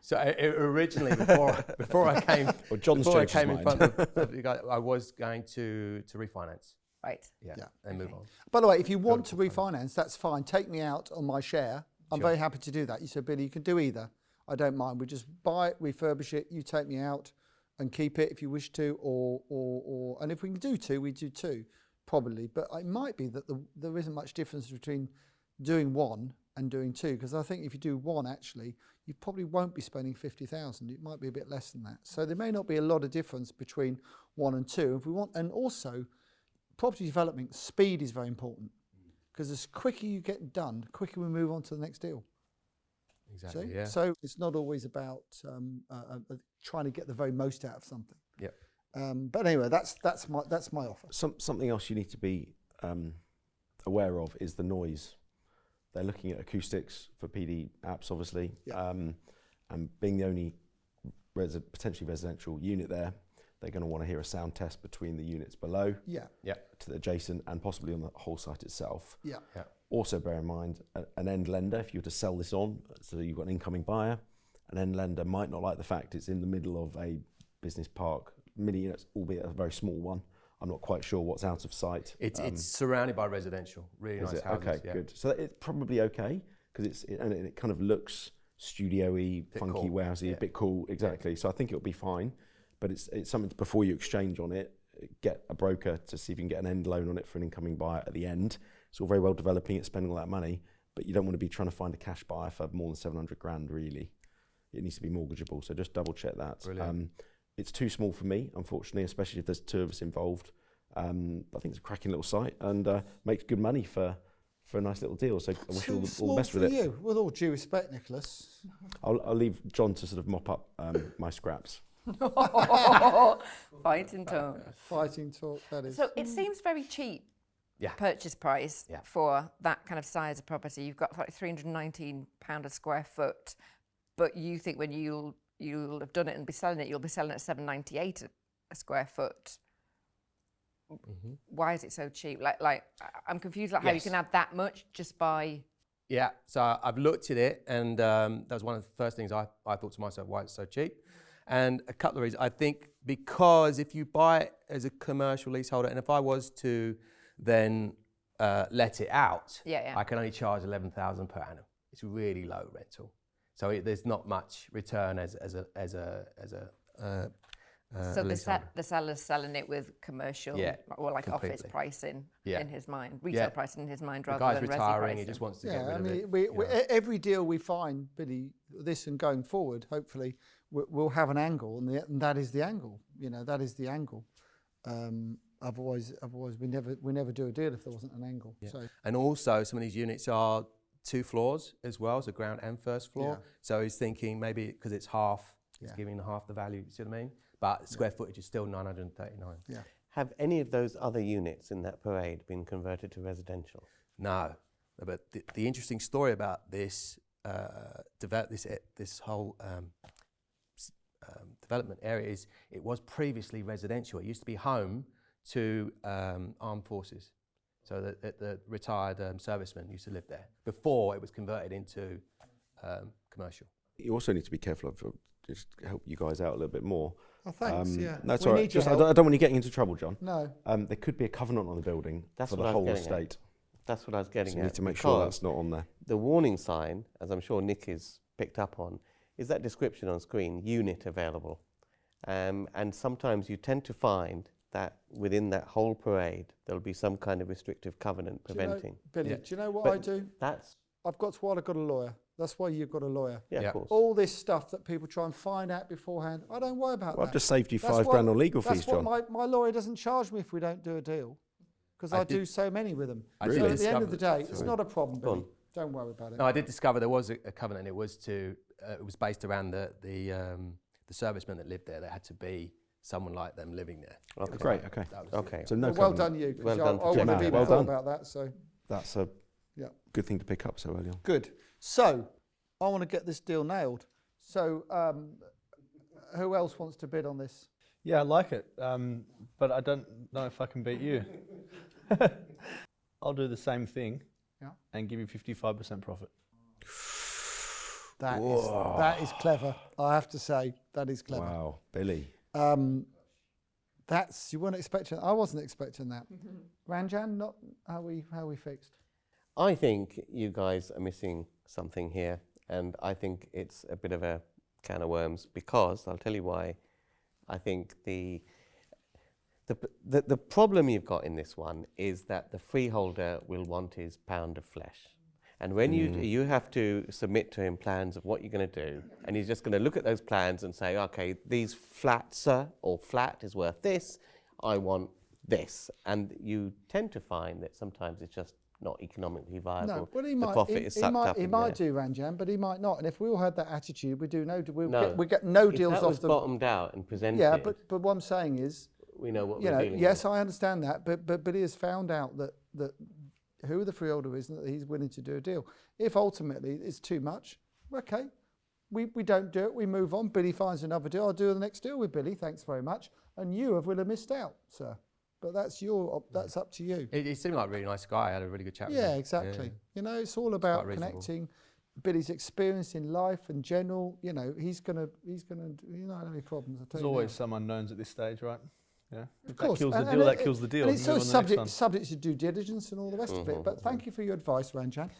Speaker 8: So originally, before I came,
Speaker 5: Well, John's
Speaker 8: before I
Speaker 5: changed his
Speaker 8: came in
Speaker 5: mind.
Speaker 8: front of you guys, I was going to refinance.
Speaker 4: Right.
Speaker 8: Yeah.
Speaker 2: Yeah.
Speaker 8: And move on.
Speaker 2: By the way, if you want to
Speaker 8: Build a portfolio.
Speaker 2: refinance, that's fine. Take me out on my share. I'm
Speaker 8: Sure.
Speaker 2: very happy to do that. You said, Billy, you can do either. I don't mind. We just buy it, refurbish it. You take me out and keep it if you wish to, or and if we can do two, we do two, probably. But it might be that there isn't much difference between doing one and doing two, because I think if you do one, actually, you probably won't be spending 50,000. It might be a bit less than that. So there may not be a lot of difference between one and two. If we want, and also, property development speed is very important, because the quicker you get done, the quicker we move on to the next deal.
Speaker 8: Exactly.
Speaker 2: See?
Speaker 8: Yeah.
Speaker 2: So it's not always about trying to get the very most out of something.
Speaker 8: Yep.
Speaker 2: But anyway, that's my offer.
Speaker 5: Something else you need to be aware of is the noise. They're looking at acoustics for PD apps, obviously,
Speaker 2: Yeah.
Speaker 5: and being the only potentially residential unit there, they're going to want to hear a sound test between the units below
Speaker 2: Yeah.
Speaker 5: to the adjacent and possibly on the whole site itself.
Speaker 2: Yeah.
Speaker 8: Yeah.
Speaker 5: Also bear in mind an end lender, if you were to sell this on, so you've got an incoming buyer, an end lender might not like the fact it's in the middle of a business park, mini units, albeit a very small one. I'm not quite sure what's out of sight.
Speaker 8: It's surrounded by residential, really
Speaker 5: Is
Speaker 8: nice
Speaker 5: it?
Speaker 8: houses.
Speaker 5: Okay,
Speaker 8: yeah.
Speaker 5: good. So it's probably okay, because it kind of looks studio-y,
Speaker 8: Bit
Speaker 5: funky,
Speaker 8: cool.
Speaker 5: warehousey,
Speaker 8: Yeah.
Speaker 5: a bit cool, exactly. So I think it'll be fine, but it's something before you exchange on it, get a broker to see if you can get an end loan on it for an incoming buyer at the end. It's all very well developing it, spending all that money, but you don't want to be trying to find a cash buyer for more than 700 grand, really. It needs to be mortgageable, so just double check that.
Speaker 8: Brilliant.
Speaker 5: It's too small for me, unfortunately, especially if there's two of us involved. But I think it's a cracking little site and makes good money for a nice little deal. So I wish you all the best
Speaker 2: for
Speaker 5: with it.
Speaker 2: you, with all due respect, Nicholas.
Speaker 5: I'll leave John to sort of mop up my scraps.
Speaker 4: Fighting talk.
Speaker 2: Fighting talk, that is.
Speaker 4: So it seems very cheap.
Speaker 8: Yeah.
Speaker 4: Purchase price
Speaker 8: Yeah.
Speaker 4: for that kind of size of property. You've got like £319 a square foot, but you think when you'll have done it and be selling it, you'll be selling it at £798 a square foot.
Speaker 8: Mm-hmm.
Speaker 4: Why is it so cheap? Like I'm confused how you
Speaker 8: Yes.
Speaker 4: can add that much just by.
Speaker 8: Yeah, so I've looked at it, and that was one of the first things I thought to myself, why it's so cheap. And a couple of reasons. I think because if you buy it as a commercial leaseholder, and if I was to then let it out,
Speaker 4: Yeah.
Speaker 8: I can only charge 11,000 per annum. It's really low rental, so there's not much return as a
Speaker 4: So the
Speaker 8: leaseholder.
Speaker 4: seller's selling it with commercial
Speaker 8: Yeah,
Speaker 4: or like office
Speaker 8: completely.
Speaker 4: pricing
Speaker 8: Yeah.
Speaker 4: in his mind, retail
Speaker 8: Yeah.
Speaker 4: pricing in his mind
Speaker 8: The
Speaker 4: rather
Speaker 8: guy's
Speaker 4: than resi
Speaker 8: retiring,
Speaker 4: pricing.
Speaker 8: he just wants to get
Speaker 2: Yeah,
Speaker 8: rid
Speaker 2: I
Speaker 8: of
Speaker 2: mean,
Speaker 8: it.
Speaker 2: we,
Speaker 8: you know.
Speaker 2: every deal we find, Billy, this and going forward, hopefully, we'll have an angle, and that is the angle. You know, that is the angle. Otherwise, we never do a deal if there wasn't an angle.
Speaker 8: Yeah.
Speaker 2: So
Speaker 8: And also, some of these units are 2 floors as well, so ground and first floor.
Speaker 2: Yeah.
Speaker 8: So he's thinking maybe because it's half, it's
Speaker 2: Yeah.
Speaker 8: giving half the value, you see what I mean? But square footage is still 939.
Speaker 6: Have any of those other units in that parade been converted to residential?
Speaker 8: No, but the interesting story about this this whole development area is it was previously residential. It used to be home to armed forces. So the retired servicemen used to live there before it was converted into commercial.
Speaker 5: You also need to be careful of just help you guys out a little bit more.
Speaker 2: oh, thanks. Yeah,
Speaker 5: That's
Speaker 2: We
Speaker 5: all right.
Speaker 2: need your
Speaker 5: Just, I
Speaker 2: help.
Speaker 5: don't want you getting into trouble, John.
Speaker 2: No.
Speaker 5: There could be a covenant on the building
Speaker 6: That's
Speaker 5: for
Speaker 6: what
Speaker 5: the
Speaker 6: I was
Speaker 5: whole
Speaker 6: getting at.
Speaker 5: estate.
Speaker 6: That's what I was getting
Speaker 5: So you
Speaker 6: at.
Speaker 5: need to make sure
Speaker 6: because
Speaker 5: that's not on there.
Speaker 6: the warning sign, as I'm sure Nick is picked up on, is that description on screen, unit available. And sometimes you tend to find that within that whole parade, there'll be some kind of restrictive covenant preventing.
Speaker 2: Billy,
Speaker 8: Yeah.
Speaker 2: do you know what
Speaker 6: But
Speaker 2: I do?
Speaker 6: That's,
Speaker 2: I've got a lawyer. That's why you've got a lawyer.
Speaker 6: yeah,
Speaker 8: Yeah.
Speaker 6: of course.
Speaker 2: All this stuff that people try and find out beforehand, I don't worry about
Speaker 5: Well,
Speaker 2: that.
Speaker 5: I've just saved you
Speaker 2: That's
Speaker 5: £5
Speaker 2: what-
Speaker 5: grand on legal
Speaker 2: That's
Speaker 5: fees, John.
Speaker 2: what my lawyer doesn't charge me if we don't do a deal, because I do
Speaker 8: did-
Speaker 2: so many with them.
Speaker 8: I
Speaker 2: So
Speaker 8: did
Speaker 2: at the end of the day,
Speaker 8: discover-
Speaker 2: it's
Speaker 8: sorry.
Speaker 2: not a problem,
Speaker 6: Go on.
Speaker 2: Billy. Don't worry about it.
Speaker 8: No, I did discover there was a covenant. It was it was based around the servicemen that lived there. There had to be someone like them living there.
Speaker 6: Okay.
Speaker 5: Great, okay.
Speaker 8: That was
Speaker 6: Okay.
Speaker 5: So no
Speaker 2: well
Speaker 5: covenant.
Speaker 2: done you, because
Speaker 6: Well done
Speaker 2: I
Speaker 6: for
Speaker 2: would
Speaker 6: John.
Speaker 2: have
Speaker 5: Well
Speaker 2: even
Speaker 5: done.
Speaker 2: thought about that. So
Speaker 5: That's a
Speaker 2: Yeah.
Speaker 5: Good thing to pick up so early on.
Speaker 2: Good. So, I want to get this deal nailed. So, who else wants to bid on this?
Speaker 3: Yeah, I like it, but I don't know if I can beat you. I'll do the same thing and give you 55% profit.
Speaker 2: That is clever. I have to say, that is clever.
Speaker 5: Wow, Billy.
Speaker 2: You weren't expecting. I wasn't expecting that. Ranjan, not how we fixed.
Speaker 6: I think you guys are missing something here, and I think it's a bit of a can of worms, because I'll tell you why. I think the problem you've got in this one is that the freeholder will want his pound of flesh. And when you have to submit to him plans of what you're going to do, and he's just going to look at those plans and say, okay, these flats or flat is worth this, I want this. And you tend to find that sometimes it's just not economically viable.
Speaker 2: No, well,
Speaker 6: the profit is sucked up.
Speaker 2: He
Speaker 6: in
Speaker 2: might
Speaker 6: there.
Speaker 2: do, Ranjan, but he might not. And if we all had that attitude, we get
Speaker 6: If
Speaker 2: no deals
Speaker 6: that
Speaker 2: off
Speaker 6: was
Speaker 2: the
Speaker 6: bottomed out and presented.
Speaker 2: Yeah, but what I'm saying is,
Speaker 6: we know what
Speaker 2: you
Speaker 6: we're
Speaker 2: know,
Speaker 6: dealing
Speaker 2: yes,
Speaker 6: with.
Speaker 2: I understand that, but he has found out that who the freeholder is and that he's willing to do a deal. If ultimately it's too much, okay, we don't do it, we move on. Billy finds another deal. I'll do the next deal with Billy. Thanks very much. And you will have missed out, sir. But that's up to you.
Speaker 8: He seemed like a really nice guy. I had a really good chat with him.
Speaker 2: Yeah, exactly.
Speaker 8: Yeah.
Speaker 2: You know, it's all about
Speaker 8: quite reasonable.
Speaker 2: connecting. Billy's experience in life and general. You know, he's gonna. You don't have any problems. I tell
Speaker 3: There's
Speaker 2: you
Speaker 3: always
Speaker 2: now.
Speaker 3: some unknowns at this stage, right? Yeah. If
Speaker 2: course,
Speaker 3: that kills the
Speaker 2: and-
Speaker 3: deal,
Speaker 2: and
Speaker 3: that kills the deal.
Speaker 2: And it's
Speaker 3: You
Speaker 2: so
Speaker 3: move on to the next
Speaker 2: subject to due diligence and all the rest of it. But thank you for your advice, Ranjan.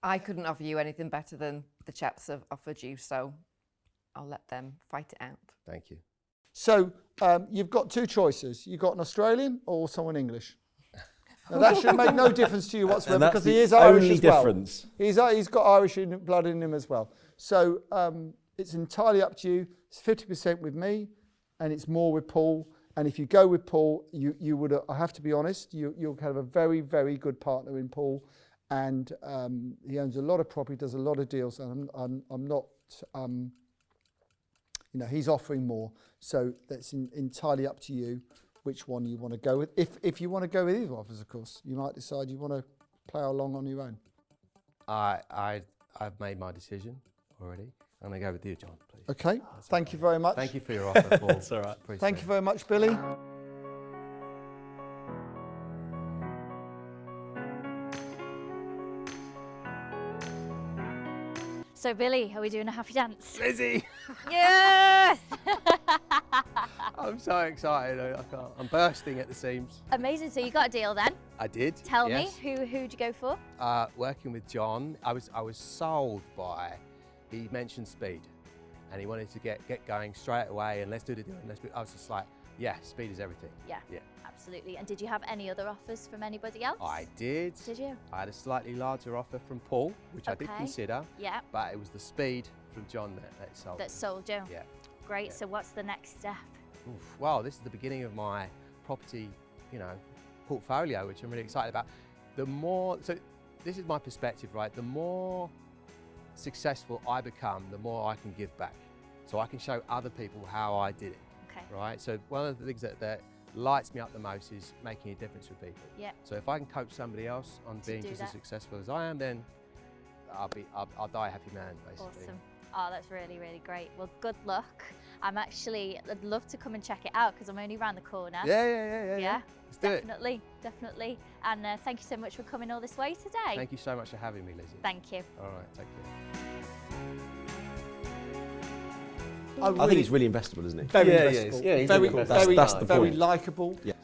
Speaker 4: I couldn't offer you anything better than the chaps have offered you, so I'll let them fight it out.
Speaker 8: Thank you.
Speaker 2: So you've got two choices. You've got an Australian or someone English. Now, that should make no difference to you whatsoever,
Speaker 5: And that's
Speaker 2: because he
Speaker 5: the
Speaker 2: is Irish
Speaker 5: only
Speaker 2: as well.
Speaker 5: difference.
Speaker 2: He's got Irish blood in him as well. So it's entirely up to you. It's 50% with me, and it's more with Paul. And if you go with Paul, you would. I have to be honest. You'll have a very, very good partner in Paul, and he owns a lot of property, does a lot of deals, and I'm not. You know, he's offering more, so that's entirely up to you which one you want to go with. If you want to go with either of us, of course, you might decide you want to plough along on your own.
Speaker 8: I've made my decision already. I'm going to go with you, John, please.
Speaker 2: Okay, thank you very much.
Speaker 8: Thank you for your offer, Paul.
Speaker 3: That's all right.
Speaker 8: Appreciate
Speaker 2: Thank you
Speaker 8: it.
Speaker 2: very much, Billy.
Speaker 1: So Billy, are we doing a happy dance?
Speaker 8: Lizzie!
Speaker 1: Yes!
Speaker 8: I'm so excited. I can't. I'm bursting at the seams.
Speaker 1: Amazing, so you got a deal then.
Speaker 8: I did.
Speaker 1: Tell
Speaker 8: yes.
Speaker 1: me, who'd you go for?
Speaker 8: Working with John, I was sold by. He mentioned speed, and he wanted to get going straight away. And let's do the deal. And I was just like, yeah, speed is everything.
Speaker 1: Yeah,
Speaker 8: Yeah.
Speaker 1: absolutely. And did you have any other offers from anybody else?
Speaker 8: I did.
Speaker 1: Did you?
Speaker 8: I had a slightly larger offer from Paul, which I did
Speaker 1: Okay.
Speaker 8: consider,
Speaker 1: Yeah,
Speaker 8: but it was the speed from John that sold.
Speaker 1: that sold you.
Speaker 8: Yeah.
Speaker 1: Great,
Speaker 8: Yeah.
Speaker 1: so what's the next step?
Speaker 8: Oof. Well, this is the beginning of my property, portfolio, which I'm really excited about. So this is my perspective, right? The more successful I become, the more I can give back. So I can show other people how I did it,
Speaker 1: Okay.
Speaker 8: right? So one of the things that lights me up the most is making a difference for people.
Speaker 1: Yeah.
Speaker 8: So if I can coach somebody else on
Speaker 1: To
Speaker 8: being
Speaker 1: do
Speaker 8: just
Speaker 1: that.
Speaker 8: as successful as I am, then I'll die a happy man, basically.
Speaker 1: Awesome. Oh, that's really, really great. Well, good luck. I'd love to come and check it out because I'm only around the corner.
Speaker 8: Yeah.
Speaker 1: Yeah,
Speaker 8: Let's do it.
Speaker 1: definitely. And thank you so much for coming all this way today.
Speaker 8: Thank you so much for having me, Lizzie.
Speaker 1: Thank you.
Speaker 8: All right, take care.
Speaker 5: I think he's really investable, isn't he?
Speaker 2: Very
Speaker 3: Yeah,
Speaker 2: investable.
Speaker 6: yeah, he's
Speaker 2: very,
Speaker 6: really
Speaker 2: very,
Speaker 5: that's the
Speaker 2: very
Speaker 5: point.
Speaker 2: likeable.
Speaker 5: Yes.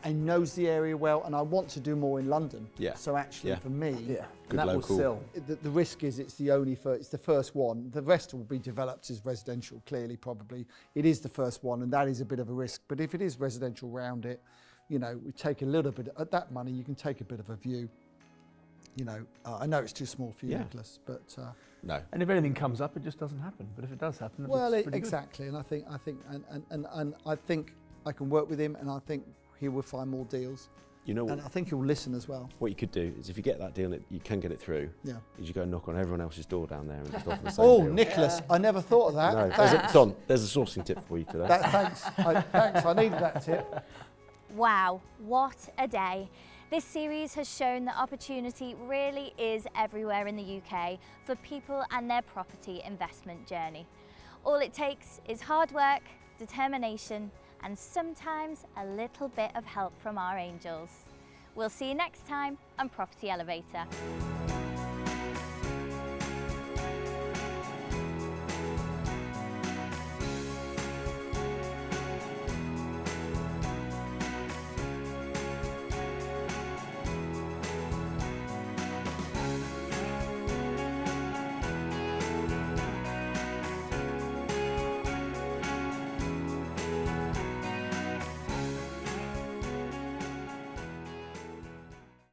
Speaker 2: And knows the area well. And I want to do more in London.
Speaker 5: Yeah.
Speaker 2: So actually,
Speaker 5: Yeah.
Speaker 2: for me,
Speaker 3: Yeah.
Speaker 5: Good
Speaker 3: that
Speaker 5: local.
Speaker 3: will sell.
Speaker 2: the risk is it's the first one. The rest will be developed as residential. Clearly, probably it is the first one, and that is a bit of a risk. But if it is residential round it, we take a little bit at that money. You can take a bit of a view. I know it's too small for you,
Speaker 5: Yeah.
Speaker 2: Nicholas, but.
Speaker 5: No.
Speaker 3: And if anything comes up, it just doesn't happen. But if it does happen,
Speaker 2: Well,
Speaker 3: it's pretty good.
Speaker 2: exactly, and I think, and I think I can work with him, and I think he will find more deals,
Speaker 5: You know
Speaker 2: and I think he'll listen as well.
Speaker 5: what you could do is if you get that deal, you can get it through.
Speaker 2: Yeah.
Speaker 5: Is you go and knock on everyone else's door down there and just offer the same
Speaker 2: Oh,
Speaker 5: deal.
Speaker 2: Nicholas, I never thought of that.
Speaker 5: No,
Speaker 2: Thanks.
Speaker 5: Don, there's a sourcing tip for you today.
Speaker 2: Thanks. I needed that tip.
Speaker 1: Wow, what a day. This series has shown that opportunity really is everywhere in the UK for people and their property investment journey. All it takes is hard work, determination, and sometimes a little bit of help from our angels. We'll see you next time on Property Elevator.